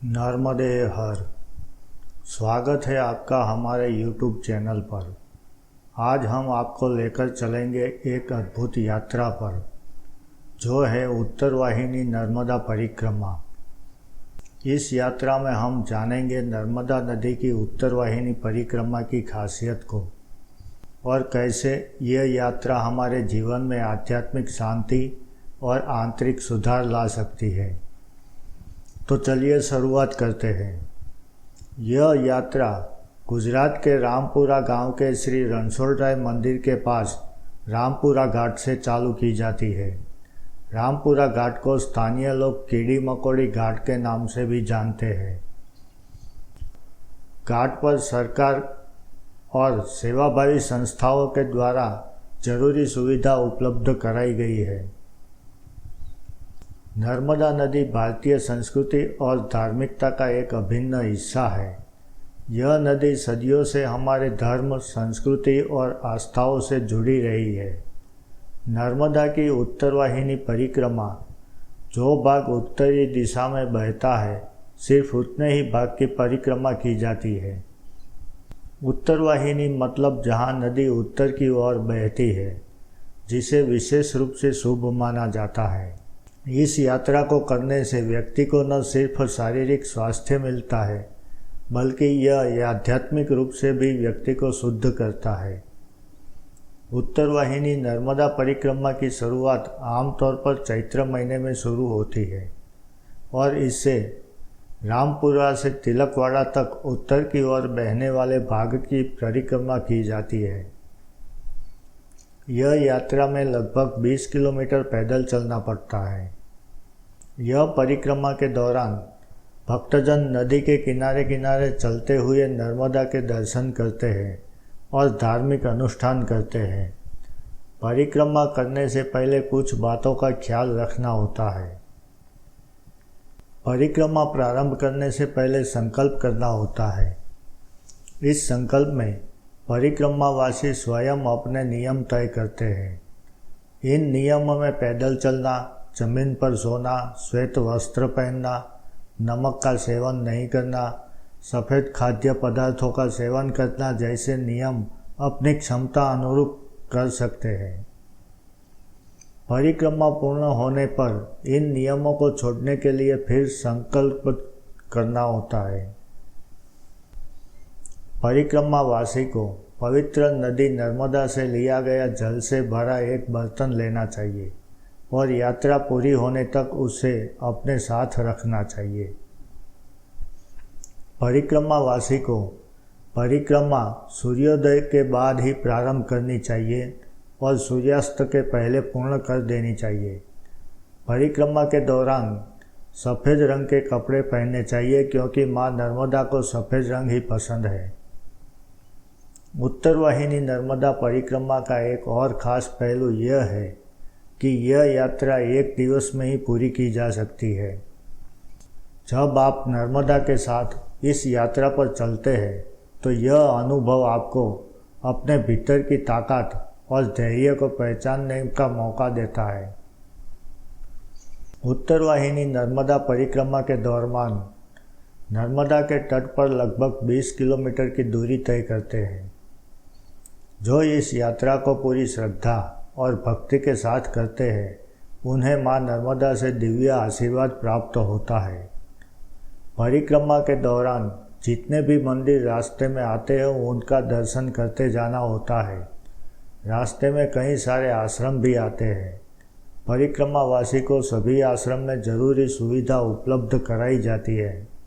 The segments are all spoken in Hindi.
नर्मदे हर। स्वागत है आपका हमारे YouTube चैनल पर। आज हम आपको लेकर चलेंगे एक अद्भुत यात्रा पर, जो है उत्तर वाहिनी नर्मदा परिक्रमा। इस यात्रा में हम जानेंगे नर्मदा नदी की उत्तर वाहिनी परिक्रमा की खासियत को और कैसे यह यात्रा हमारे जीवन में आध्यात्मिक शांति और आंतरिक सुधार ला सकती है। तो चलिए शुरुआत करते हैं। यह यात्रा गुजरात के रामपुरा गांव के श्री रणछोड़राय मंदिर के पास रामपुरा घाट से चालू की जाती है। रामपुरा घाट को स्थानीय लोग कीड़ी मकोड़ी घाट के नाम से भी जानते हैं। घाट पर सरकार और सेवाभावी संस्थाओं के द्वारा जरूरी सुविधा उपलब्ध कराई गई है। नर्मदा नदी भारतीय संस्कृति और धार्मिकता का एक अभिन्न हिस्सा है। यह नदी सदियों से हमारे धर्म, संस्कृति और आस्थाओं से जुड़ी रही है। नर्मदा की उत्तर वाहिनी परिक्रमा, जो भाग उत्तरी दिशा में बहता है, सिर्फ उतने ही भाग की परिक्रमा की जाती है। उत्तर वाहिनी मतलब जहाँ नदी उत्तर की ओर बहती है, जिसे विशेष रूप से शुभ माना जाता है। इस यात्रा को करने से व्यक्ति को न सिर्फ शारीरिक स्वास्थ्य मिलता है, बल्कि यह आध्यात्मिक रूप से भी व्यक्ति को शुद्ध करता है। उत्तर वाहिनी नर्मदा परिक्रमा की शुरुआत आमतौर पर चैत्र महीने में शुरू होती है और इससे रामपुरा से तिलकवाड़ा तक उत्तर की ओर बहने वाले भाग की परिक्रमा की जाती है। यह यात्रा में लगभग 20 किलोमीटर पैदल चलना पड़ता है। यह परिक्रमा के दौरान भक्तजन नदी के किनारे किनारे चलते हुए नर्मदा के दर्शन करते हैं और धार्मिक अनुष्ठान करते हैं। परिक्रमा करने से पहले कुछ बातों का ख्याल रखना होता है। परिक्रमा प्रारंभ करने से पहले संकल्प करना होता है। इस संकल्प में परिक्रमावासी स्वयं अपने नियम तय करते हैं। इन नियमों में पैदल चलना, जमीन पर सोना, श्वेत वस्त्र पहनना, नमक का सेवन नहीं करना, सफ़ेद खाद्य पदार्थों का सेवन करना जैसे नियम अपनी क्षमता अनुरूप कर सकते हैं। परिक्रमा पूर्ण होने पर इन नियमों को छोड़ने के लिए फिर संकल्प करना होता है। परिक्रमावासी को पवित्र नदी नर्मदा से लिया गया जल से भरा एक बर्तन लेना चाहिए और यात्रा पूरी होने तक उसे अपने साथ रखना चाहिए। परिक्रमावासी को परिक्रमा सूर्योदय के बाद ही प्रारंभ करनी चाहिए और सूर्यास्त के पहले पूर्ण कर देनी चाहिए। परिक्रमा के दौरान सफ़ेद रंग के कपड़े पहनने चाहिए, क्योंकि माँ नर्मदा को सफ़ेद रंग ही पसंद है। उत्तर वाहिनी नर्मदा परिक्रमा का एक और ख़ास पहलू यह है कि यह यात्रा एक दिवस में ही पूरी की जा सकती है। जब आप नर्मदा के साथ इस यात्रा पर चलते हैं, तो यह अनुभव आपको अपने भीतर की ताकत और धैर्य को पहचानने का मौका देता है। उत्तर वाहिनी नर्मदा परिक्रमा के दौरान नर्मदा के तट पर लगभग 20 किलोमीटर की दूरी तय करते हैं। जो इस यात्रा को पूरी श्रद्धा और भक्ति के साथ करते हैं, उन्हें माँ नर्मदा से दिव्य आशीर्वाद प्राप्त होता है। परिक्रमा के दौरान जितने भी मंदिर रास्ते में आते हैं, उनका दर्शन करते जाना होता है। रास्ते में कई सारे आश्रम भी आते हैं। परिक्रमावासी को सभी आश्रम में जरूरी सुविधा उपलब्ध कराई जाती है।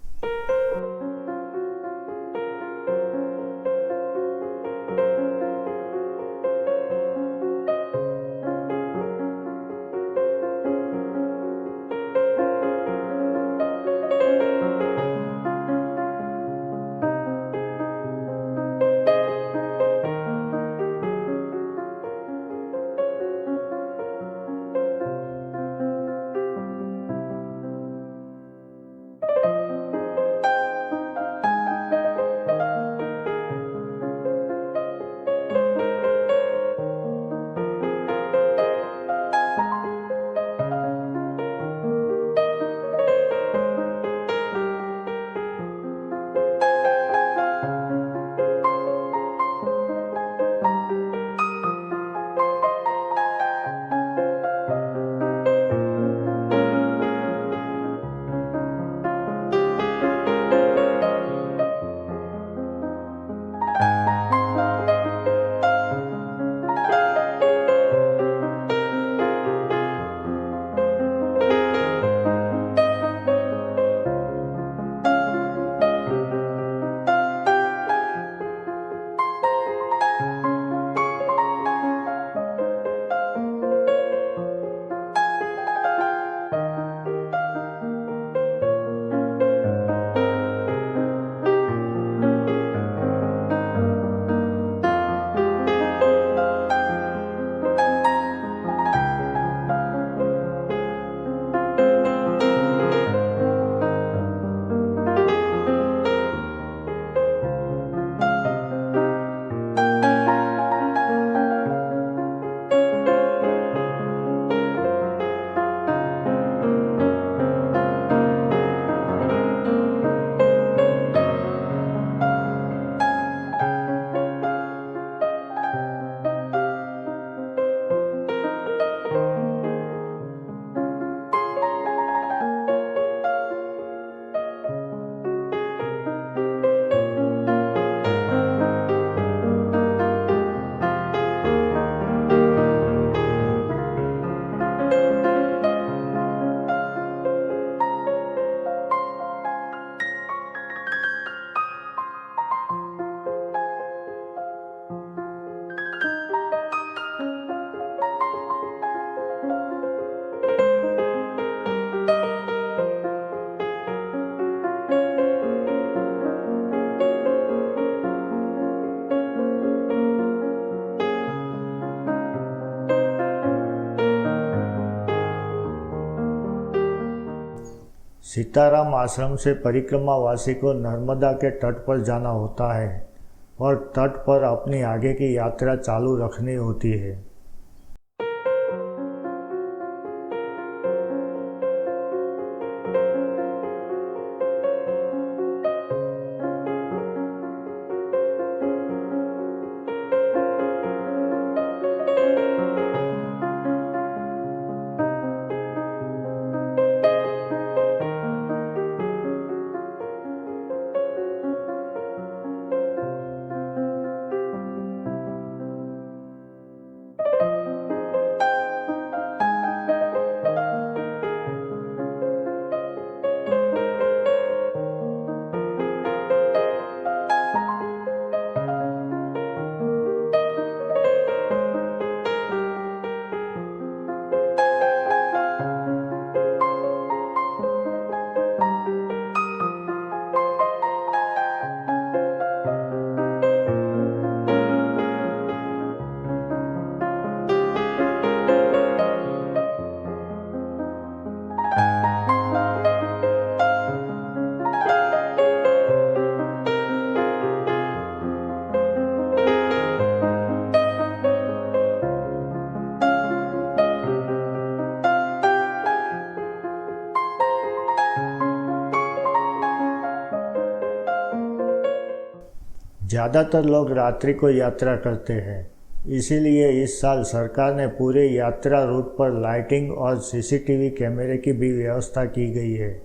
सीताराम आश्रम से परिक्रमावासी को नर्मदा के तट पर जाना होता है और तट पर अपनी आगे की यात्रा चालू रखनी होती है। ज़्यादातर लोग रात्रि को यात्रा करते हैं, इसीलिए इस साल सरकार ने पूरे यात्रा रूट पर लाइटिंग और सीसीटीवी कैमरे की भी व्यवस्था की गई है।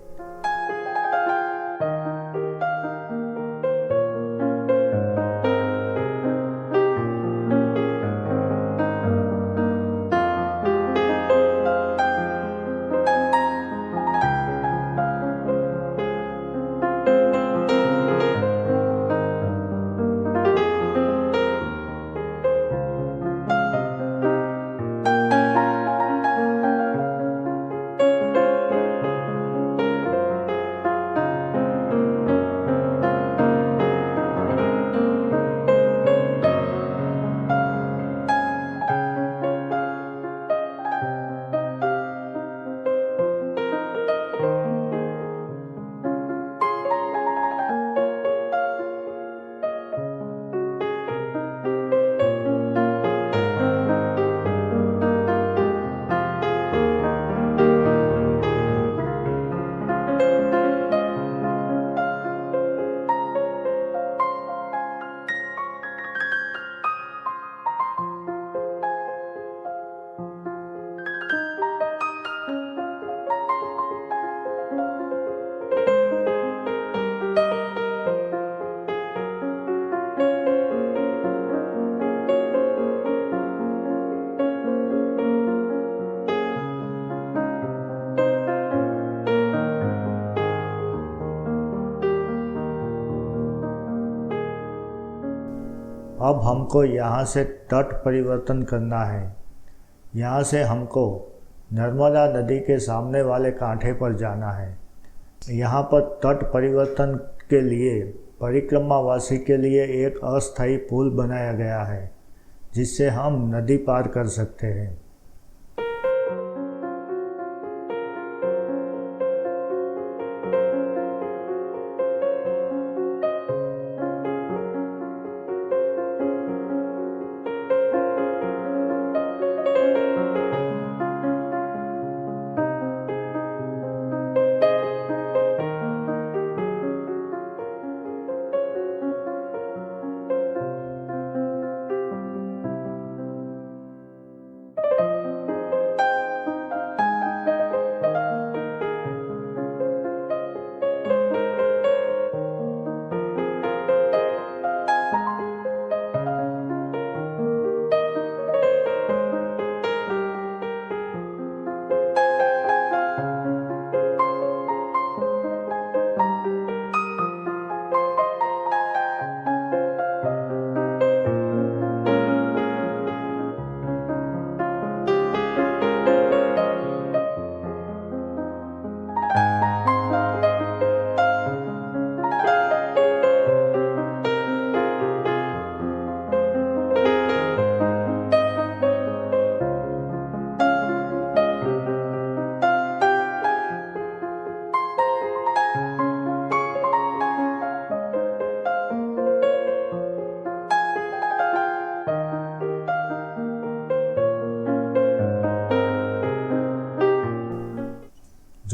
अब हमको यहाँ से तट परिवर्तन करना है। यहाँ से हमको नर्मदा नदी के सामने वाले कांठे पर जाना है। यहाँ पर तट परिवर्तन के लिए परिक्रमावासी के लिए एक अस्थायी पुल बनाया गया है, जिससे हम नदी पार कर सकते हैं।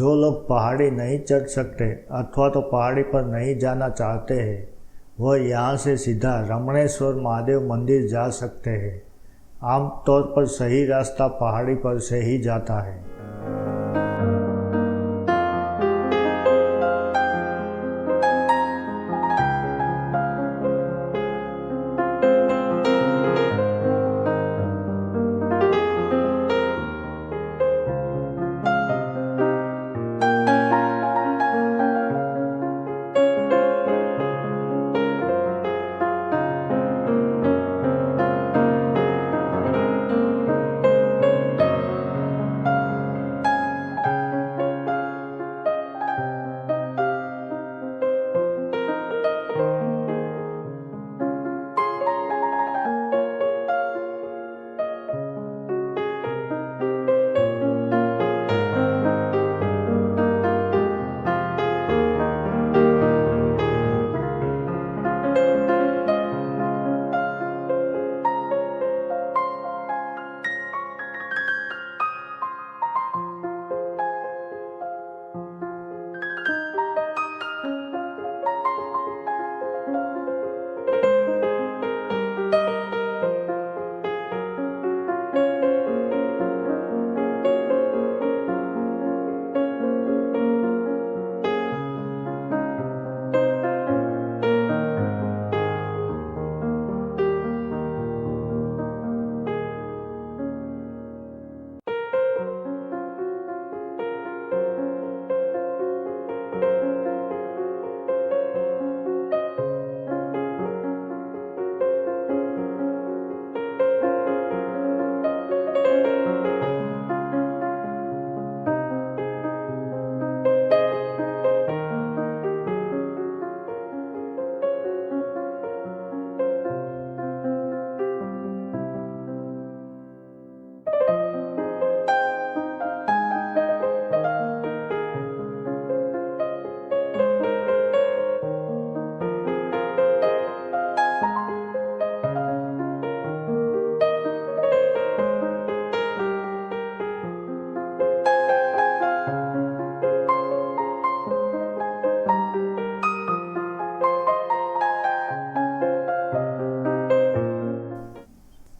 जो लोग पहाड़ी नहीं चढ़ सकते अथवा तो पहाड़ी पर नहीं जाना चाहते हैं, वह यहाँ से सीधा रमणेश्वर महादेव मंदिर जा सकते हैं। आमतौर पर सही रास्ता पहाड़ी पर से ही जाता है।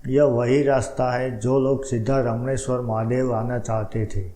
यह वही रास्ता है जो लोग सीधा रमणेश्वर महादेव आना चाहते थे।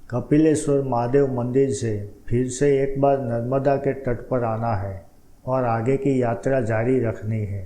कपिलेश्वर महादेव मंदिर से फिर से एक बार नर्मदा के तट पर आना है और आगे की यात्रा जारी रखनी है।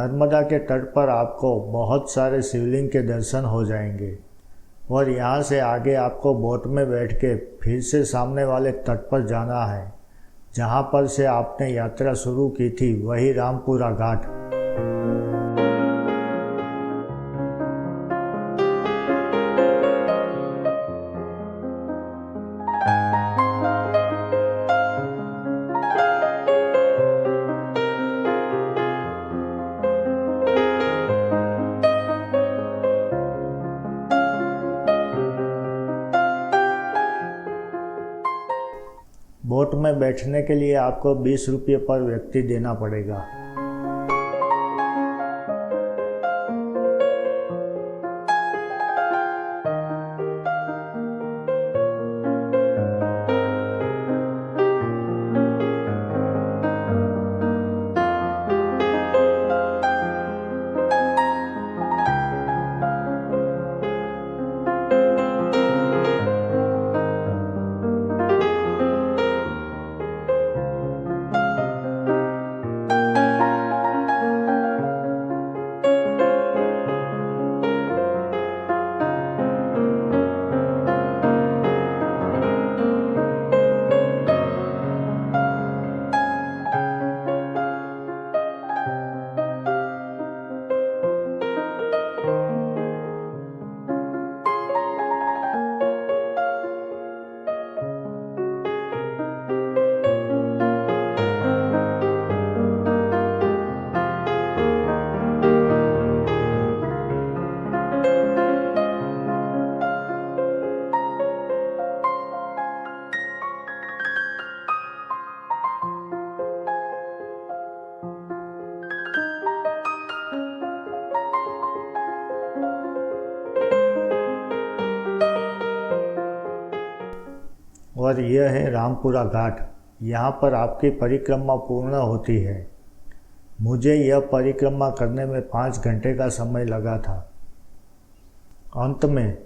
नर्मदा के तट पर आपको बहुत सारे शिवलिंग के दर्शन हो जाएंगे और यहाँ से आगे आपको बोट में बैठ के फिर से सामने वाले तट पर जाना है, जहाँ पर से आपने यात्रा शुरू की थी, वही रामपुरा घाट। बोट में बैठने के लिए आपको 20 रुपये पर व्यक्ति देना पड़ेगा। और यह है रामपुरा घाट। यहाँ पर आपकी परिक्रमा पूर्ण होती है। मुझे यह परिक्रमा करने में 5 घंटे का समय लगा था। अंत में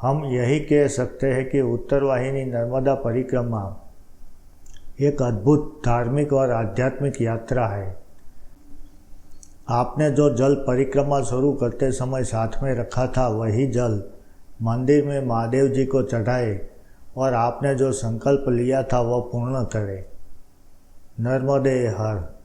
हम यही कह सकते हैं कि उत्तरवाहिनी नर्मदा परिक्रमा एक अद्भुत धार्मिक और आध्यात्मिक यात्रा है। आपने जो जल परिक्रमा शुरू करते समय साथ में रखा था, वही जल मंदिर में महादेव जी को चढ़ाए और आपने जो संकल्प लिया था वह पूर्ण करें। नर्मदे हर।